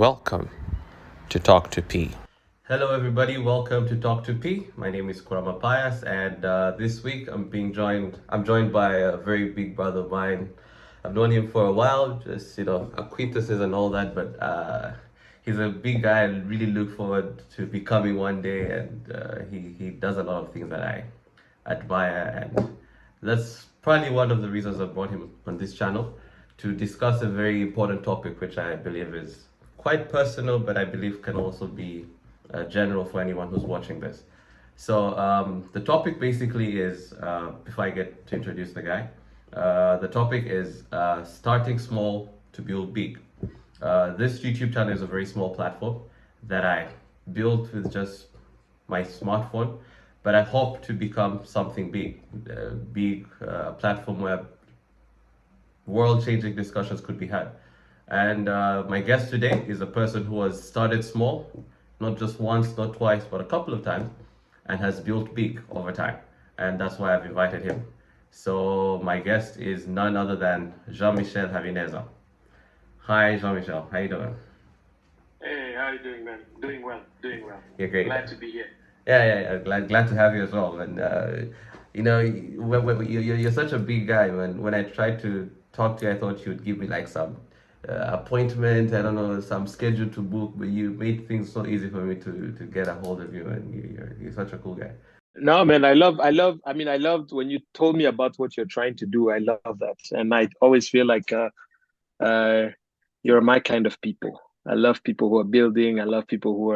Welcome to Talk to P. Hello, everybody. Welcome to Talk to P. My name is Kurama Pias, and this week I'm joined by a very big brother of mine. I've known him for a while, just acquaintances and all that. But he's a big guy. I really look forward to becoming one day, and he does a lot of things that I admire, and that's probably one of the reasons I brought him on this channel to discuss a very important topic, which I believe is quite personal, but I believe can also be general for anyone who's watching this. So the topic basically is, before I get to introduce the guy, the topic is starting small to build big. This YouTube channel is a very small platform that I built with just my smartphone, but I hope to become something big, a platform where world-changing discussions could be had. And my guest today is a person who has started small, not just once, not twice, but a couple of times, and has built big over time. And that's why I've invited him. So my guest is none other than Jean-Michel Javineza. Hi, Jean-Michel. How you doing? Hey, how you doing, man? Doing well, doing well. You're great. Glad to be here. Yeah. Glad to have you as well. And you're such a big guy. When I tried to talk to you, I thought you would give me like some appointment. I don't know, some schedule to book. But you made things so easy for me to get a hold of you, and you're such a cool guy. No, man, I loved when you told me about what you're trying to do. I love that. And I always feel like uh, you're my kind of people. I love people who are building. I love people who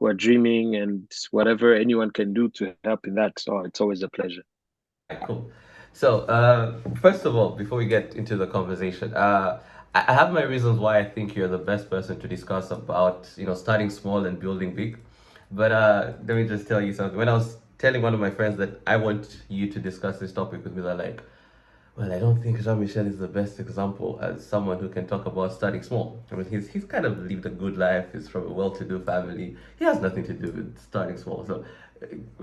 are dreaming and whatever anyone can do to help in that. So it's always a pleasure. Cool. So, first of all, before we get into the conversation, I have my reasons why I think you're the best person to discuss about, starting small and building big. But let me just tell you something. When I was telling one of my friends that I want you to discuss this topic with me, they're like, well, I don't think Jean-Michel is the best example as someone who can talk about starting small. I mean, he's kind of lived a good life. He's from a well-to-do family. He has nothing to do with starting small. So,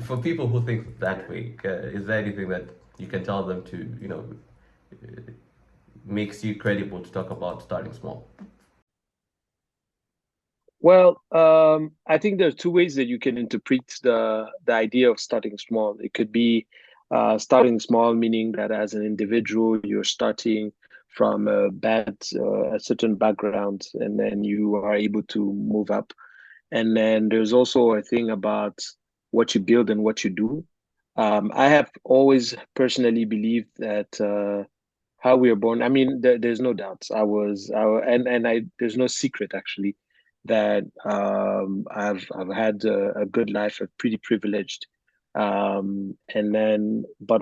for people who think that way, is there anything that you can tell them to, makes you credible to talk about starting small? Well, I think there's two ways that you can interpret the idea of starting small. It could be starting small, meaning that as an individual, you're starting from a certain background, and then you are able to move up. And then there's also a thing about what you build and what you do. I have always personally believed that how we are born. I mean, there's no doubt. There's no secret actually that I've had a good life, a pretty privileged. But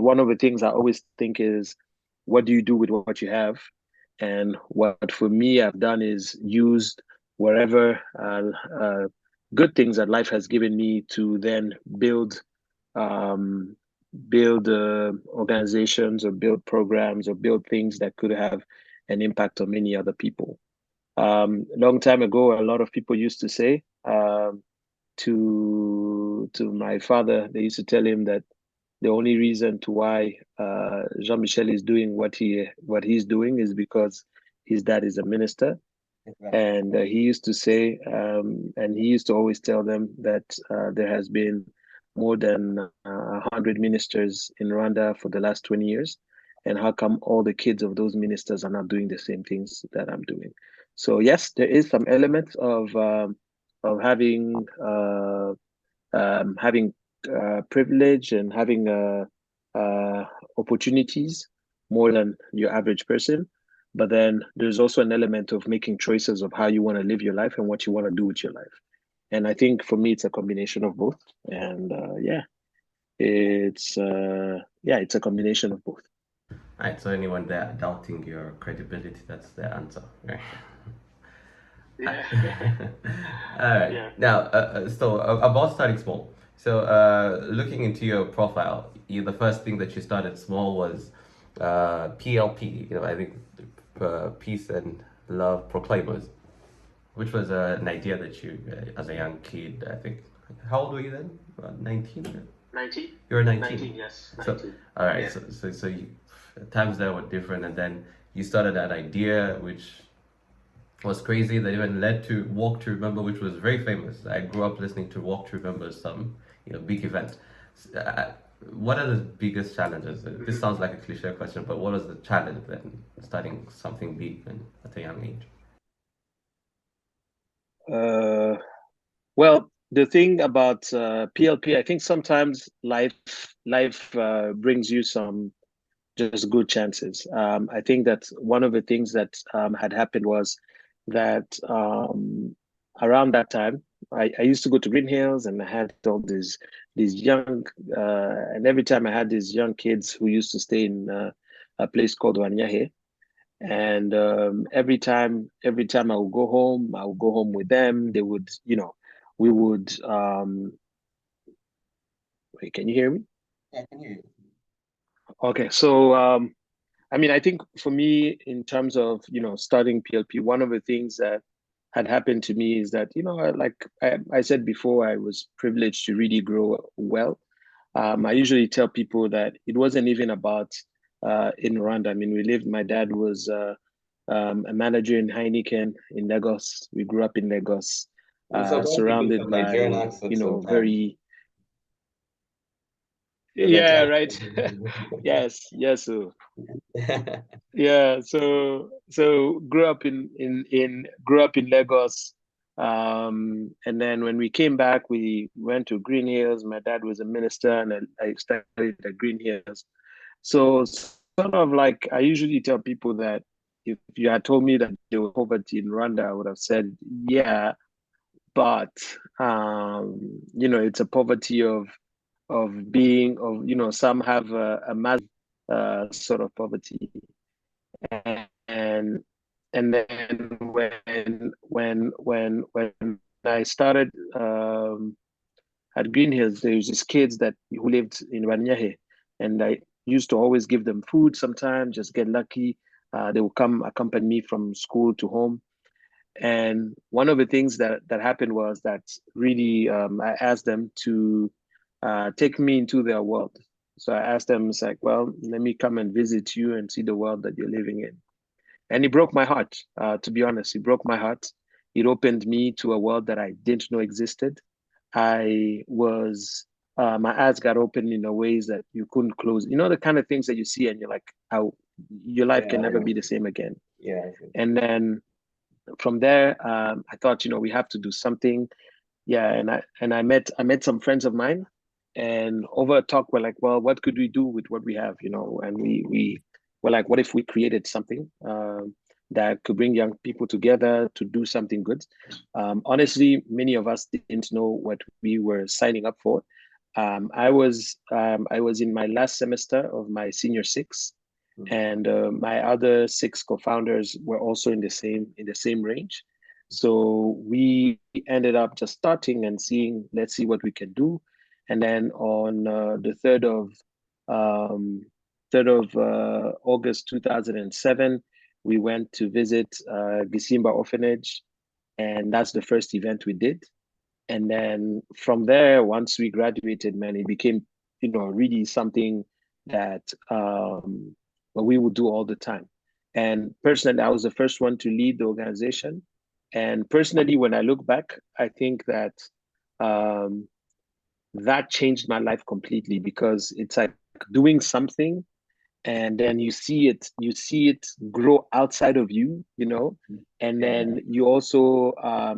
one of the things I always think is, what do you do with what you have? And what for me I've done is used whatever good things that life has given me to then um, build organizations or build programs or build things that could have an impact on many other people. A long time ago, a lot of people used to say to my father, they used to tell him that the only reason to why Jean-Michel is doing what he's doing is because his dad is a minister. Exactly. And he used to say, and he used to always tell them that there has been more than 100 ministers in Rwanda for the last 20 years. And how come all the kids of those ministers are not doing the same things that I'm doing? So yes, there is some elements of having privilege and having opportunities more than your average person. But then there's also an element of making choices of how you want to live your life and what you want to do with your life. And I think for me, it's a combination of both. And it's a combination of both. All right, so anyone there doubting your credibility, that's the answer, right? Yeah. All right. Yeah. Now, about starting small. So, looking into your profile, the first thing that you started small was PLP. I think Peace and Love Proclaimers, which was an idea that you, as a young kid, I think. How old were you then? 19? 19? You were 19. 19, yes. So, 19. all right. Yeah. So times there were different, and then you started that idea, which was crazy. That even led to Walk to Remember, which was very famous. I grew up listening to Walk to Remember, some big event. Uh, what are the biggest challenges? This sounds like a cliche question, but what was the challenge then starting something big and at a young age? Uh, well, the thing about PLP, I think sometimes life brings you some just good chances. I think that one of the things that had happened was that around that time, I used to go to Green Hills, and I had all these young, and every time I had these young kids who used to stay in a place called Wanyahe. And every time I would go home with them. They would, we would. Wait, can you hear me? Yeah, I can hear you. Okay, so I mean, I think for me, in terms of, starting PLP, one of the things that had happened to me is that, like I said before, I was privileged to really grow well. I usually tell people that it wasn't even about in Rwanda. I mean, my dad was a manager in Heineken in Lagos. We grew up in Lagos, Sometimes you do surrounded some Nigerian by, accent sometimes. very, But that's yeah, right. Yes, yes. So yeah, so grew up in Lagos, and then when we came back, we went to Green Hills. My dad was a minister, and I studied at Green Hills. So sort of like I usually tell people that if you had told me that there was poverty in Rwanda, I would have said yeah, but it's a poverty of some have a massive sort of poverty, and then when I started at Green Hills, there was these kids that who lived in Wanyahe, and I used to always give them food. Sometimes just get lucky. They would come accompany me from school to home. And one of the things that happened was that really I asked them to take me into their world. So I asked them, it's like, well, let me come and visit you and see the world that you're living in. And it broke my heart, to be honest. It broke my heart. It opened me to a world that I didn't know existed. I was, my eyes got opened in a ways that you couldn't close. You know, the kind of things that you see and you're like, how your life Yeah, can never be the same again. yeah. And then from there, I thought, we have to do something. Yeah, and I met some friends of mine, and over a talk, we're like, well, what could we do with what we have, And we were like, what if we created something that could bring young people together to do something good? Honestly, many of us didn't know what we were signing up for. I was in my last semester of my senior six, and my other six co-founders were also in the same range. So we ended up just starting and seeing, let's see what we can do. And then on the um, 3rd of August 2007, we went to visit Gisimba Orphanage, and that's the first event we did. And then from there, once we graduated, man, it became, really something that well, we would do all the time. And personally, I was the first one to lead the organization. And personally, when I look back, I think that um, that changed my life completely, because it's like doing something and then you see it grow outside of you, and then you also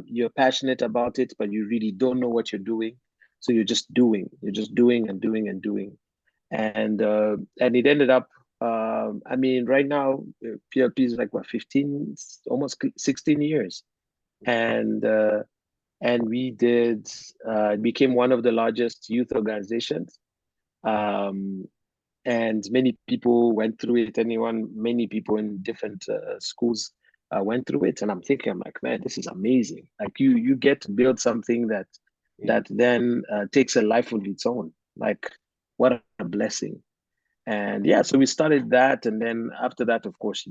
you're passionate about it, but you really don't know what you're doing. So you're just doing and doing and doing, and it ended up, I mean, right now PLP is like what, 15, almost 16 years. And we did it became one of the largest youth organizations, um, and many people went through it. Many people in different schools went through it, and I'm like, man, this is amazing. Like you get to build something that then takes a life of its own. Like, what a blessing. And yeah, so we started that, and then after that, of course,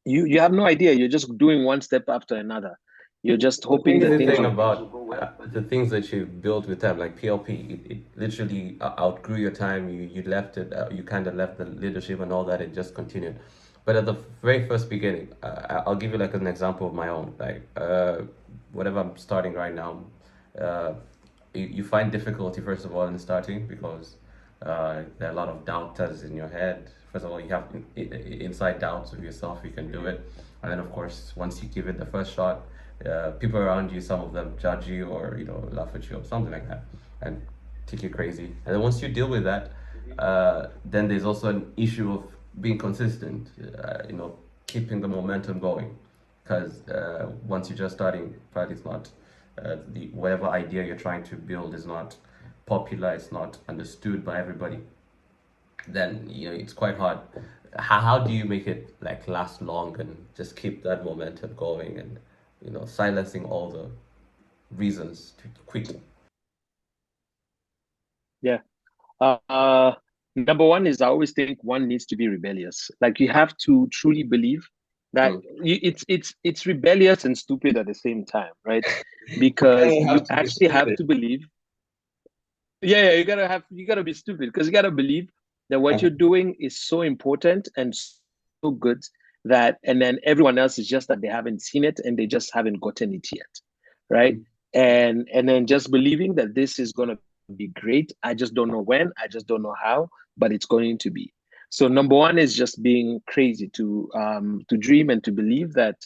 you have no idea. You're just doing one step after another. You're just The hoping that crazy things thing will. about the things that you built with them, like PLP, it literally outgrew your time. You left it. You kind of left the leadership and all that. It just continued. But at the very first beginning, I'll give you like an example of my own. Like whatever I'm starting right now, uh, you find difficulty first of all in starting because there are a lot of doubters in your head. First of all, you have inside doubts of yourself. You can do it, and then of course, once you give it the first shot, people around you, some of them judge you or laugh at you or something like that, and think you crazy. And then once you deal with that, then there's also an issue of being consistent. Keeping the momentum going, because once you're just starting, probably it's not the whatever idea you're trying to build is not popular, it's not understood by everybody, then it's quite hard. How do you make it like last long and just keep that momentum going and silencing all the reasons to quit? Yeah. Uh, Number one is I always think one needs to be rebellious. Like you have to truly believe that Mm. it's rebellious and stupid at the same time, right? You kind Because of you have to be actually have stupid. to believe. Yeah, you gotta be stupid because you gotta believe that what Uh-huh. you're doing is so important and so good that, and then everyone else is just that they haven't seen it and they just haven't gotten it yet, right? And then just believing that this is gonna be great. I just don't know when, I just don't know how, but it's going to be. So number one is just being crazy to dream and to believe that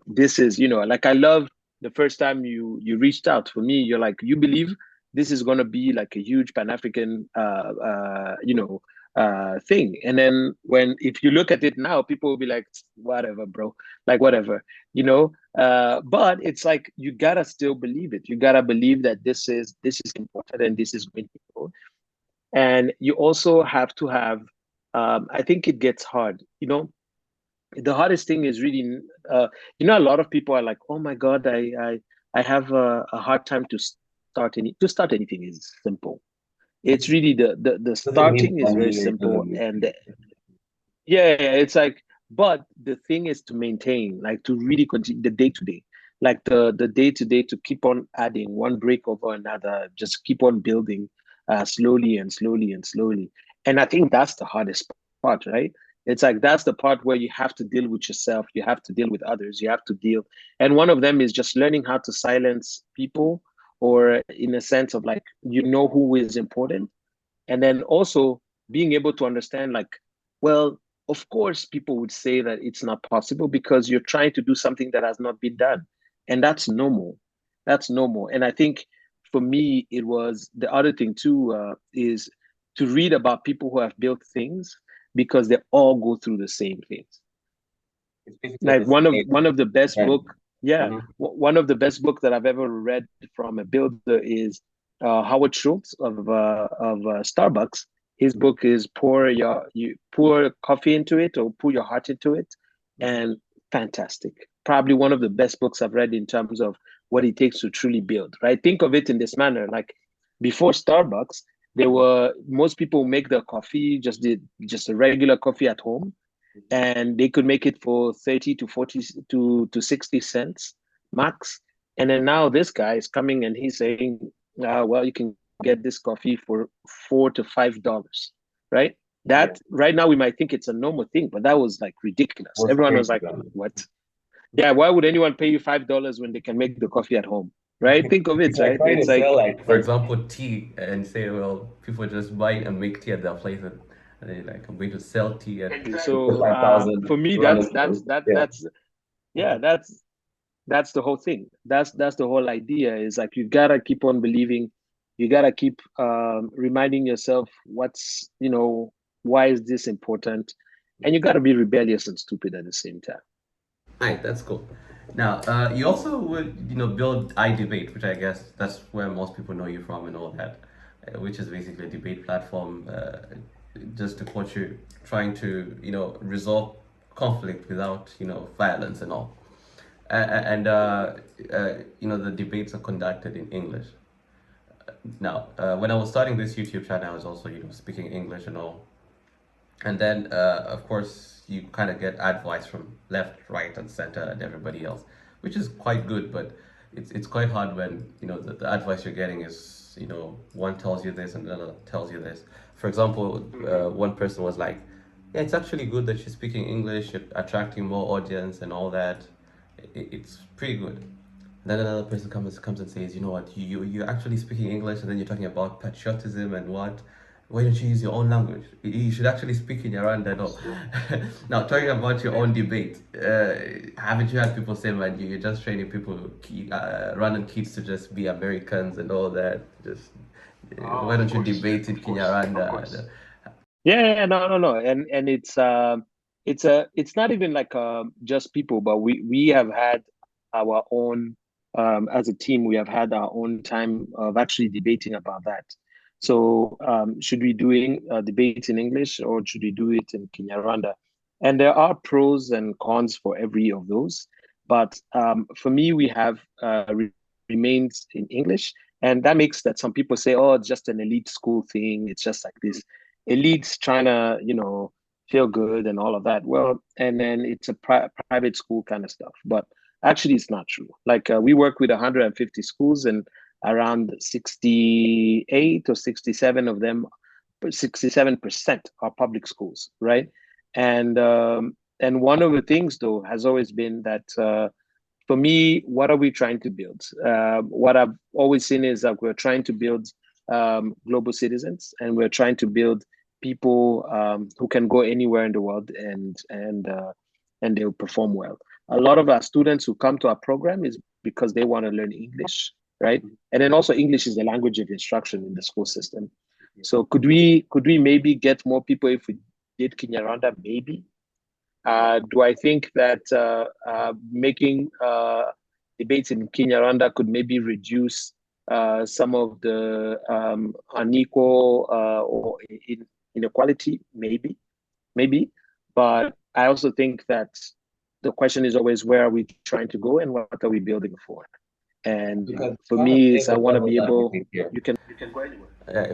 this is, like I love the first time you reached out for me, you're like, you believe this is going to be like a huge Pan-African, thing. And then when, if you look at it now, people will be like, whatever, bro, like whatever, but it's like, you gotta still believe it. You gotta believe that this is important and this is going to go. And you also have to have, I think it gets hard, the hardest thing is really, a lot of people are like, oh my god, I have a hard time to start anything is simple. It's really the Doesn't mean starting is very money or it simple, doesn't mean. and yeah, it's like, but the thing is to maintain, like to really continue the day to day, like the day to day, to keep on adding one brick over another, just keep on building, slowly and slowly and slowly. And I think that's the hardest part, right? It's like that's the part where you have to deal with yourself, you have to deal with others, you have to deal. And one of them is just learning how to silence people, or in a sense of like, who is important, and then also being able to understand, like, well, of course people would say that it's not possible because you're trying to do something that has not been done, and that's normal. That's normal. And I think for me, it was the other thing too, is to read about people who have built things, because they all go through the same things. It's basically Like the same one of the best again. book, yeah, Mm-hmm. one of the best book that I've ever read from a builder is Howard Schultz of Starbucks. His book is you pour coffee into it, or pour your heart into it, and fantastic. Probably one of the best books I've read in terms of what it takes to truly build. Right? Think of it in this manner: like before Starbucks, there were most people make their coffee just a regular coffee at home, and they could make it for 30 to 40 to 60 cents max. And then now this guy is coming and he's saying, well, you can get this coffee for $4 to $5, right? Yeah, That right now we might think it's a normal thing, but that was like ridiculous. was Everyone was crazy, like, man. what? Yeah, why would anyone pay you $5 when they can make the coffee at home? Right? Think of it, It's like right? trying It's to like, sell, like, for example, tea and say, well, people just buy and make tea at their place, and they're like, I'm going to sell tea at so 5,000 for me, random people. Yeah. yeah, that's the whole thing. That's the whole idea, is like, you gotta keep on believing, you gotta keep reminding yourself why is this important, and you gotta be rebellious and stupid at the same time. Right, that's cool. Now, you also would, build iDebate, which I guess that's where most people know you from and all that, which is basically a debate platform, just to quote you, trying to, resolve conflict without, violence and all. And, the debates are conducted in English. Now, when I was starting this YouTube channel, I was also, speaking English and all. And then, of course, you kind of get advice from left, right, and center, and everybody else. which is quite good. But it's quite hard when the advice you're getting is one tells you this and another tells you this. For example, one person was like, "Yeah, it's actually good that she's speaking English, attracting more audience and all that. It's pretty good." Then another person comes and says, "You know what? You're actually speaking English, and then you're talking about patriotism and what? Why don't you use your own language? You should actually speak in your own." No. Now, talking about your own debate, haven't you had people say, "Man, you're just training people, random kids to just be Americans and all that? Just why don't you debate in Kinyarwanda?" Yeah, no, no, no, and it's not even like just people, but we have had our own as a team. We have had our own time of actually debating about that. So should we doing debates in English or should we do it in Kinyarwanda? And there are pros and cons for every of those. But for me, we have remains in English, and that makes that some people say, "Oh, it's just an elite school thing. It's just like this." Elites trying to, feel good and all of that. Well, and then it's a private school kind of stuff. But actually, it's not true. Like we work with 150 schools, and around 68 or 67 of them, 67% are public schools, right? And one of the things though has always been that for me, what are we trying to build? What I've always seen is that we're trying to build global citizens, and we're trying to build people who can go anywhere in the world and they'll perform well. A lot of our students who come to our program is because they want to learn English, right? And then also English is the language of instruction in the school system. So could we maybe get more people if we did Kinyarwanda? Maybe. Do I think that making debates in Kinyarwanda could maybe reduce some of the unequal or inequality? Maybe. But I also think that the question is always, where are we trying to go and what are we building for? And Because for I want to me, play is I the want to devil's be able, advocate here. you can go anywhere. Yeah,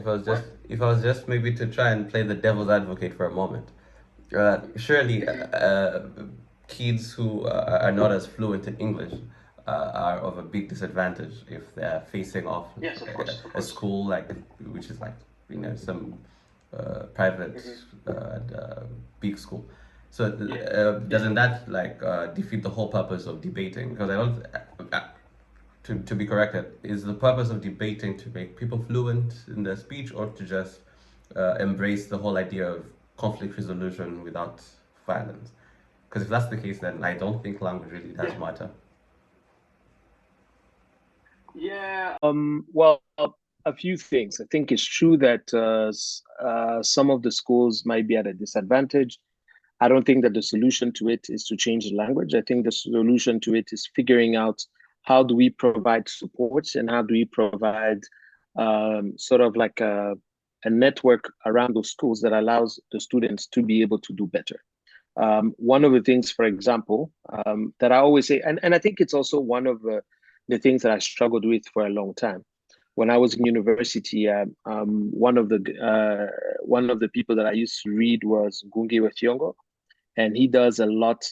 if I was just maybe to try and play the devil's advocate for a moment, surely kids who are not as fluent in English are of a big disadvantage if they're facing off a school like which is like some private and big school. So doesn't that like defeat the whole purpose of debating? Because I don't. To be corrected, is the purpose of debating to make people fluent in their speech or to just embrace the whole idea of conflict resolution without violence? Because if that's the case, then I don't think language really does matter. Yeah. Well, a few things. I think it's true that some of the schools might be at a disadvantage. I don't think that the solution to it is to change the language. I think the solution to it is figuring out how do we provide support and how do we provide sort of like a network around those schools that allows the students to be able to do better. One of the things, for example, that I always say, and I think it's also one of the things that I struggled with for a long time. When I was in university, one of the people that I used to read was Gungi Wethiongo, and he does a lot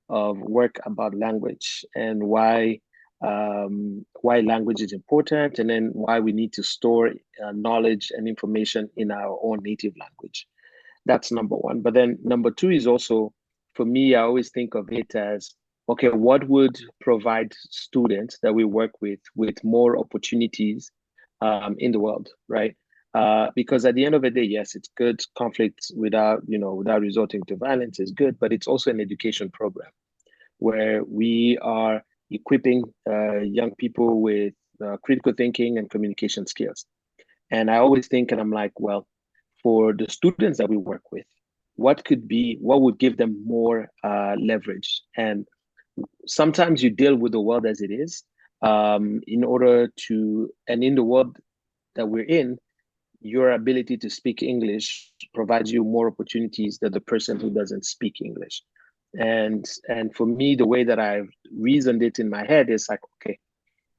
of work about language and why language is important, and then why we need to store knowledge and information in our own native language. That's number one. But then number two is also, for me, I always think of it as, okay, what would provide students that we work with more opportunities in the world, right? Because at the end of the day, yes, it's good. Conflict without resorting to violence is good, but it's also an education program where we are equipping young people with critical thinking and communication skills. And I always think, and I'm like, well, for the students that we work with, what would give them more leverage? And sometimes you deal with the world as it is and in the world that we're in, your ability to speak English provides you more opportunities than the person who doesn't speak English. And for me, the way that I've reasoned it in my head is like, okay,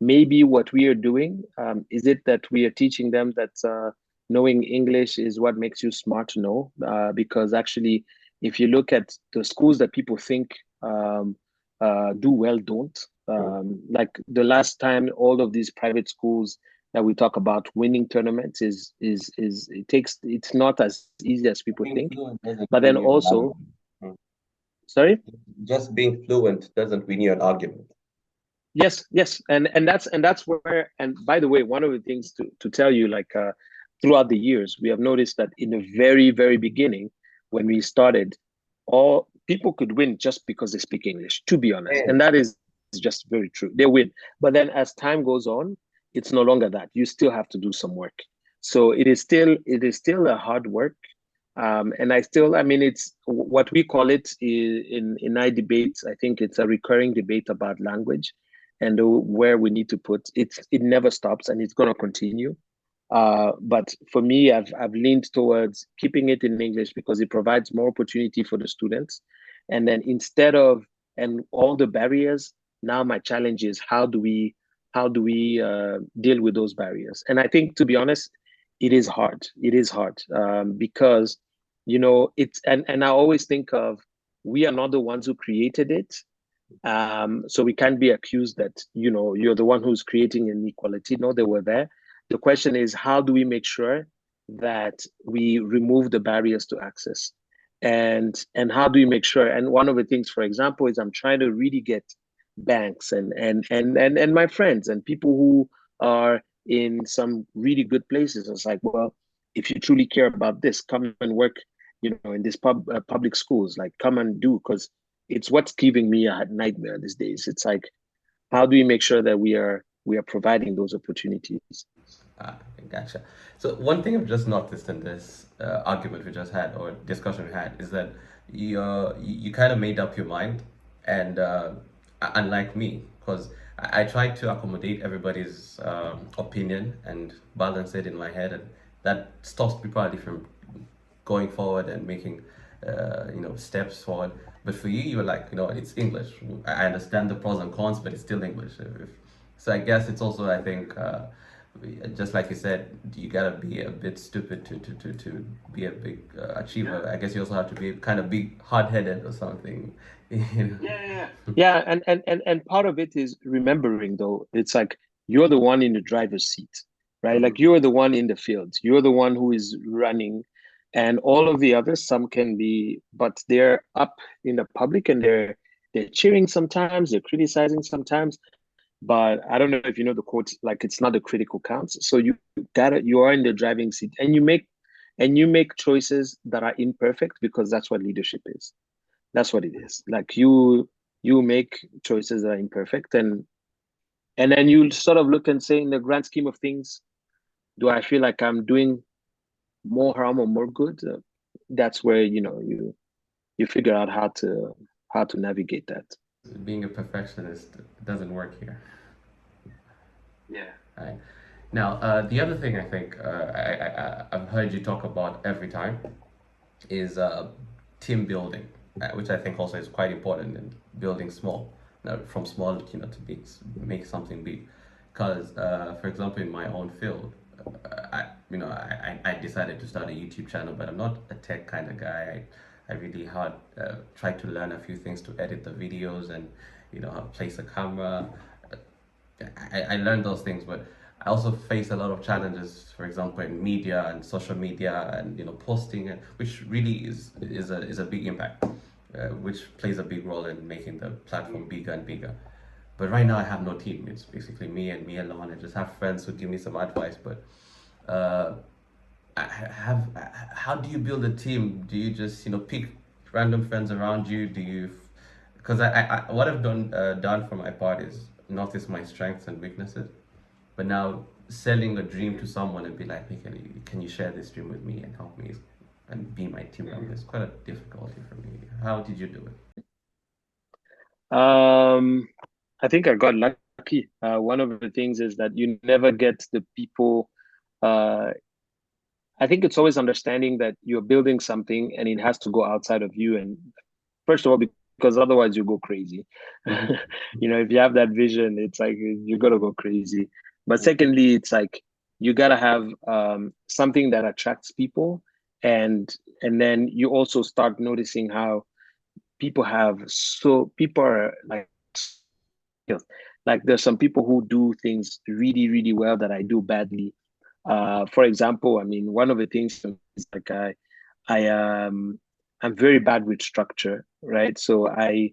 maybe what we are doing is it that we are teaching them that knowing English is what makes you smart? No, because actually, if you look at the schools that people think do well, don't. Mm. Like the last time, all of these private schools that we talk about winning tournaments is it's not as easy as people Being think. fluent doesn't But win then you an also, argument. Mm. sorry. Just being fluent doesn't win you an argument. Yes, yes, and that's where. And by the way, one of the things to tell you, like throughout the years, we have noticed that in the very beginning, when we started, all people could win just because they speak English. To be honest, And and that is just very true. They win, but then as time goes on, it's no longer that. You still have to do some work. So it is still a hard work. And I mean, it's what we call it in iDebate. I think it's a recurring debate about language and where we need to put it. It never stops and it's going to continue. But for me, I've leaned towards keeping it in English because it provides more opportunity for the students. And then instead of and all the barriers, now my challenge is how do we deal with those barriers? And I think, to be honest, it is hard. It is hard because it's and I always think of, we are not the ones who created it, so we can't be accused that you're the one who's creating inequality. No, they were there. The question is, how do we make sure that we remove the barriers to access, and how do we make sure? And one of the things, for example, is I'm trying to really get banks and my friends and people who are in some really good places. It's like, well, if you truly care about this, come and work, in this public schools. Like, come and do, because it's what's giving me a nightmare these days. It's like, how do we make sure that we are providing those opportunities? Ah, gotcha. So one thing I've just noticed in this argument we just had or discussion we had is that you kind of made up your mind, and unlike me, because I tried to accommodate everybody's opinion and balance it in my head, and that stops me probably from going forward and making steps forward. But for you, you were like, it's English. I understand the pros and cons, but it's still English. So I guess it's also, I think, just like you said, you gotta be a bit stupid to be a big achiever. I guess you also have to be kind of big, hard-headed or something. You Yeah, and part of it is remembering, though. It's like, you're the one in the driver's seat, right? know? Like, you're the one in the field. You're the one who is running, and all of the others, some can be, but they're up in the public and they're cheering sometimes, they're criticizing sometimes. But I don't know if you know the quote, like, it's not the critical counts. So you are in the driving seat, and you make choices that are imperfect, because that's what leadership is. That's what it is. Like, you make choices that are imperfect, and then you sort of look and say, in the grand scheme of things, do I feel like I'm doing more harm or more good? That's where you figure out how to navigate that. Being a perfectionist doesn't work here. Yeah. Right. Now, the other thing I think I've heard you talk about every time is team building, which I think also is quite important in building small, from small, to big, make something big. Because, for example, in my own field, I decided to start a YouTube channel, but I'm not a tech kind of guy. I really hard try to learn a few things to edit the videos and how to place a camera. I learned those things, but I also face a lot of challenges, for example, in media and social media and posting, and which really is a big impact, which plays a big role in making the platform bigger and bigger. But right now, I have no team. It's basically me and me alone. I just have friends who give me some advice, but uh, I have. How do you build a team? Do you just pick random friends around you? Do you? Because what I've done for my part is notice my strengths and weaknesses, but now selling a dream to someone and be like, hey, can you share this dream with me and help me and be my team member is quite a difficulty for me. How did you do it? Um, I think I got lucky. One of the things is that you never get the people. Uh, I think it's always understanding that you're building something and it has to go outside of you. And first of all, because otherwise you go crazy. If you have that vision, it's like you're gonna go crazy. But secondly, it's like you gotta have something that attracts people, and then you also start noticing how people are like skills. Like there's some people who do things really, really well that I do badly. For example, I mean, one of the things is like I I'm very bad with structure, right? So I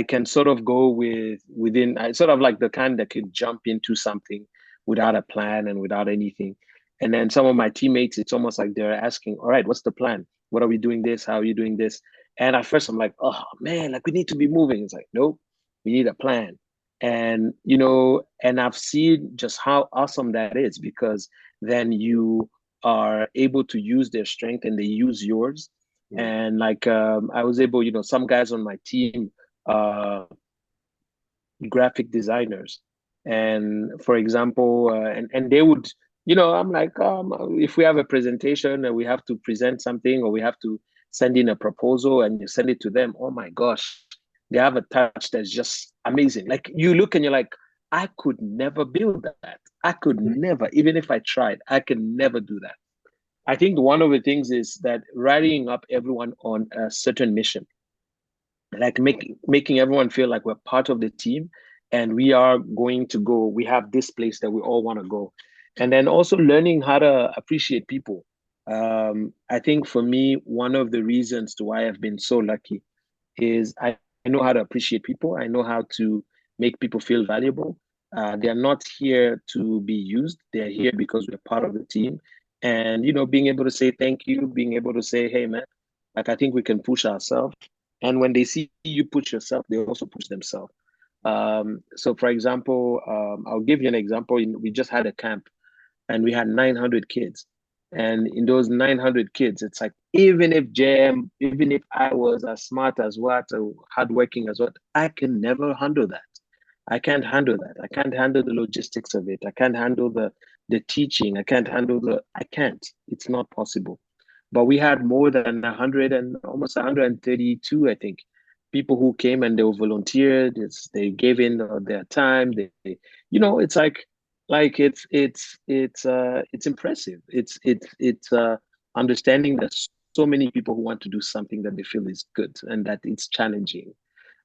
can sort of go within I sort of like the kind that can jump into something without a plan and without anything. And then some of my teammates, it's almost like they're asking, all right, what's the plan? What are we doing this? How are you doing this? And at first I'm like, oh man, like we need to be moving. It's like, nope, we need a plan. And and I've seen just how awesome that is because then you are able to use their strength and they use yours. Mm. And like I was able, some guys on my team, uh, graphic designers, and for example, and they would, I'm like, if we have a presentation and we have to present something or we have to send in a proposal and you send it to them, oh my gosh, they have a touch that's just amazing. Like you look and you're like, I could never build that. I could never, even if I tried, I can never do that. I think one of the things is that rallying up everyone on a certain mission, like making everyone feel like we're part of the team and we are going to go, we have this place that we all want to go. And then also learning how to appreciate people. I think for me, one of the reasons to why I've been so lucky is I know how to appreciate people. I know how to make people feel valuable. They're not here to be used. They're here because we're part of the team. And being able to say thank you, being able to say, hey man, like I think we can push ourselves. And when they see you push yourself, they also push themselves. So for example, I'll give you an example. We just had a camp and we had 900 kids. And in those 900 kids, it's like, even if I was as smart as what, or hardworking as what, I can never handle that. I can't handle that. I can't handle the logistics of it. I can't handle the teaching. I can't. It's not possible. But we had more than 100 and almost 132, I think, people who came and they volunteered. They gave in their time. It's like it's impressive. It's understanding that so many people who want to do something that they feel is good and that it's challenging.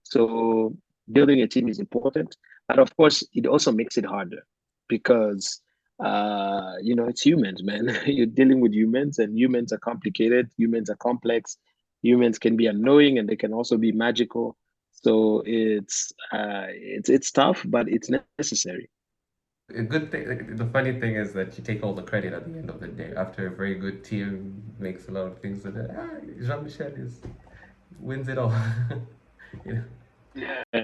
So building a team is important, but of course, it also makes it harder because it's humans, man. You're dealing with humans, and humans are complicated. Humans are complex. Humans can be annoying, and they can also be magical. So it's tough, but it's necessary. A good thing, like, the funny thing is that you take all the credit at the end of the day. After a very good team makes a lot of things, so that Jean Michel is wins it all. you know? Yeah.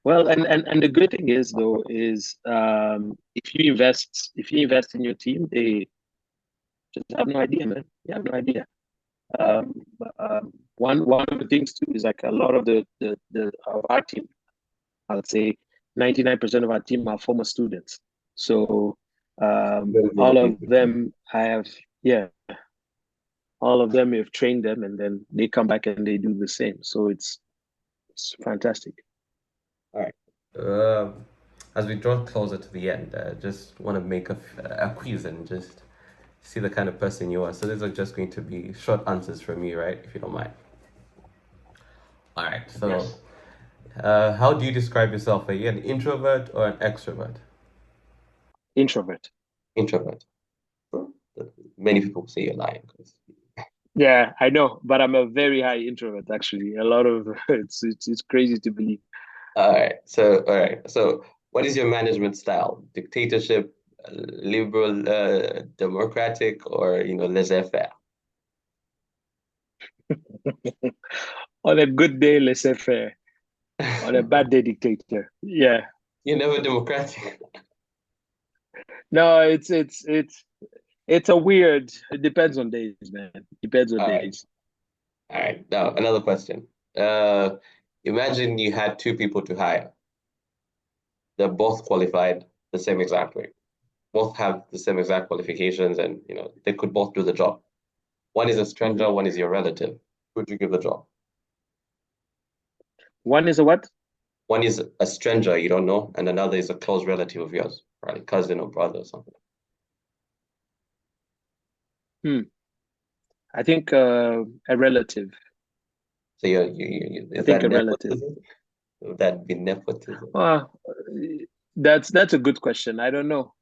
Well, and the good thing is though is if you invest in your team, they just have no idea, man. You have no idea. Um, one of the things too is like a lot of the of our team, I would say 99% of our team are former students. So Very all of dedicated. them have, yeah, all of them have trained them, and then they come back and they do the same. So it's fantastic. All right. Um, as we draw closer to the end, just want to make a quiz and just see the kind of person you are. So these are just going to be short answers from you, right? If you don't mind. All right. So, Yes. how do you describe yourself? Are you an introvert or an extrovert? Introvert. Introvert. Well, many people say you're lying. Yeah, I know, but I'm a very high introvert actually. A lot of it's crazy to believe. All right. So, what is your management style? Dictatorship, liberal, democratic, or laissez-faire? On a good day, laissez-faire. On a bad day, dictator. Yeah. You're never democratic. No, it's a weird. It depends on days, man. Depends on All right. days. All right. Now, another question. Uh, Imagine you had two people to hire. They're both qualified the same exact way. Both have the same exact qualifications, and they could both do the job. One is a stranger, Mhm. one is your relative. Who'd you give the job? One is a what? One is a stranger you don't know, and another is a close relative of yours, right? Cousin or brother or something. Hmm. I think a relative. So I is think that a relative. nepotism? Would that be nepotism? Well, that's a good question. I don't know.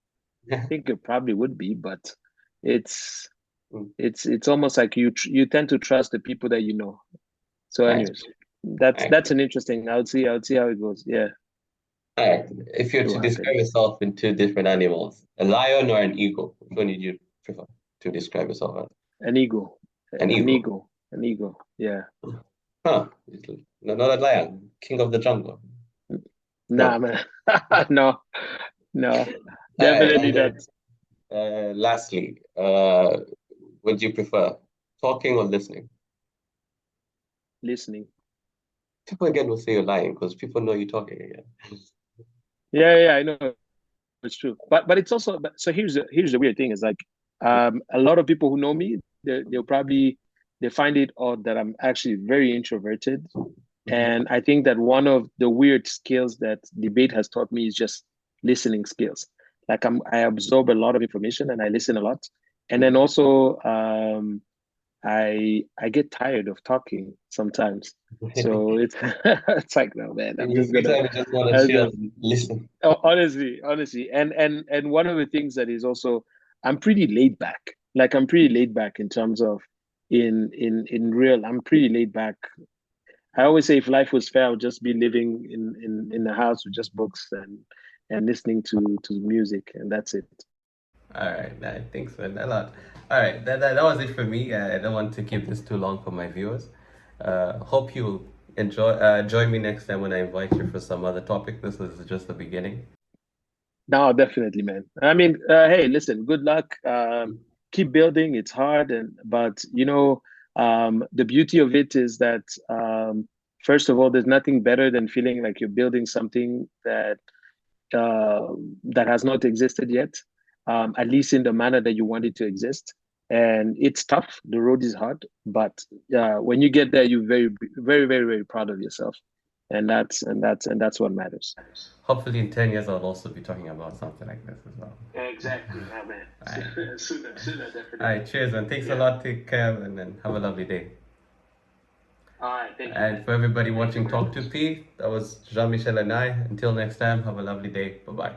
I think it probably would be, but it's Mm, it's almost like you tend to trust the people that you know. So, I anyways, that's agree. an interesting. I would see how it goes. Yeah, All right. If you're it to will describe happen. yourself in two different animals, a lion or an eagle, which one did you prefer to describe yourself as? An ego, An an eagle. ego, an ego. Yeah. Huh. No, not a lion. King of the jungle. Nah, No. man. No, no, All right. definitely And not. then lastly, would you prefer talking or listening? Listening. People again will say you're lying because people know you're talking again. Yeah, yeah, I know it's true. But it's also so here's the weird thing is like a lot of people who know me, they'll probably they find it odd that I'm actually very introverted. Mhm. And I think that one of the weird skills that debate has taught me is just listening skills. Like I absorb a lot of information and I listen a lot. And then Mhm. also I get tired of talking sometimes. So it's it's like no man, In I'm your just free gonna time, you just want to I chill just and listen. honestly, and one of the things that is also I'm pretty laid back. Like I'm pretty laid back in terms of in real. I'm pretty laid back. I always say if life was fair, I would just be living in a house with just books and listening to music, and that's it. All right, I think so. A lot. All right, that was it for me. I don't want to keep this too long for my viewers. Hope you join me next time when I invite you for some other topic. This is just the beginning. No, definitely, man. I mean, hey, listen, good luck. Keep building. It's hard, and but the beauty of it is that first of all, there's nothing better than feeling like you're building something uh, that has not existed yet, at least in the manner that you want it to exist. And it's tough. The road is hard, but when you get there, you're very, very, very, very proud of yourself, and that's what matters. Hopefully, in 10 years, I'll also be talking about something like this as well. Exactly. Oh man. All right. Sooner, All definitely. right. Cheers, man. Thanks a Yeah. lot. Take care, and then have a lovely day. All right. Thank you, And man. for everybody Thank you watching very Talk to much. P, that was Jean Michel and I. Until next time, have a lovely day. Bye bye.